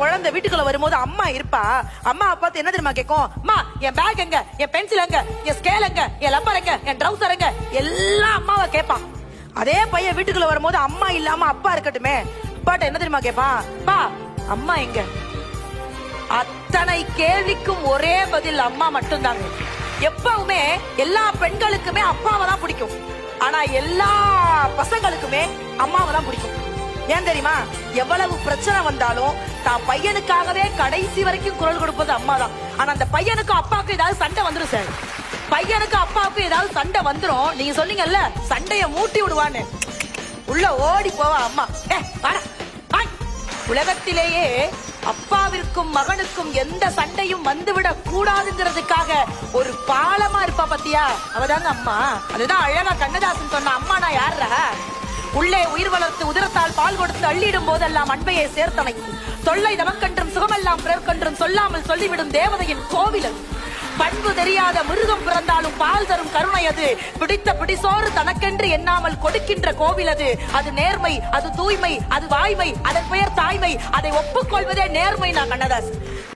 குழந்தை வீட்டுக்குள்ள வரும்போது அம்மா இருப்பா. அம்மா பார்த்து என்ன தெரியுமா கேட்கும்? அம்மா என் பேக் எங்க, என் பென்சில் எங்க, என் ஸ்கேல் எங்க, என் லப்பர் எங்க, என் ட்ரவுசர் எங்க, எல்லாம் அம்மாவை கேட்பான். அதே பையன் வீட்டுக்குள்ள வரும்போது அம்மா இல்லாம அப்பா இருக்கட்டுமே, அப்பாட்ட என்ன தெரியுமா கேட்பான்? பா அம்மா எங்க? அத்தனை கேள்விக்கும் ஒரே பதில் அம்மா மட்டும்தாங்க. எப்பவுமே எல்லா பெண்களுக்குமே அப்பாவை தான் பிடிக்கும், ஆனா எல்லா பசங்களுக்குமே அம்மாவை தான் பிடிக்கும். ஏன் தெரியுமா? எவ்வளவு பிரச்சனை வந்தாலும் தான் பையனுக்காகவே கடைசி வரைக்கும் குரல் கொடுப்பது அம்மா தான். ஆனா அந்த பையனுக்கும் அப்பாவுக்கு ஏதாவது சண்டை வந்துரும் சார். பையனுக்கு அப்பாவுக்கு ஏதாவது சண்டை வந்துரும். நீங்க சொன்னீங்கல்ல சண்டைய மூட்டி விடுவான்னு, உள்ள ஓடி போவா அம்மா. உலகத்திலேயே அப்பாவிற்கும் மகனுக்கும் எந்த சண்டையும் வந்துவிடக் கூடாதுங்கிறதுக்காக ஒரு பாலமா இருப்பா பத்தியா, அவதாங்க அம்மா. அதுதான் அழகா கண்ணதாசன் சொன்ன அம்மா நான் யாரா? உள்ளே உயிர் வளர்த்து உதிரத்தால் பால் கொடுத்து அள்ளிடும் போதெல்லாம் அன்பையை சேர்த்தனைக்கும் தொல்லை நமக்கென்றும் சுகமெல்லாம் பிறர்க்கென்றும் சொல்லாமல் சொல்லிவிடும் தேவதையின் கோவில். பண்பு தெரியாத மிருகம் பிறந்தாலும் பால் தரும் கருணை அது. பிடித்த பிடிசோறு தனக்கென்று எண்ணாமல் கொடுக்கின்ற கோவில் அது. அது நேர்மை, அது தூய்மை, அது வாய்மை, அதன் பெயர் தாய்மை. அதை ஒப்புக்கொள்வதே நேர்மை. நான் கண்ணதாசன்.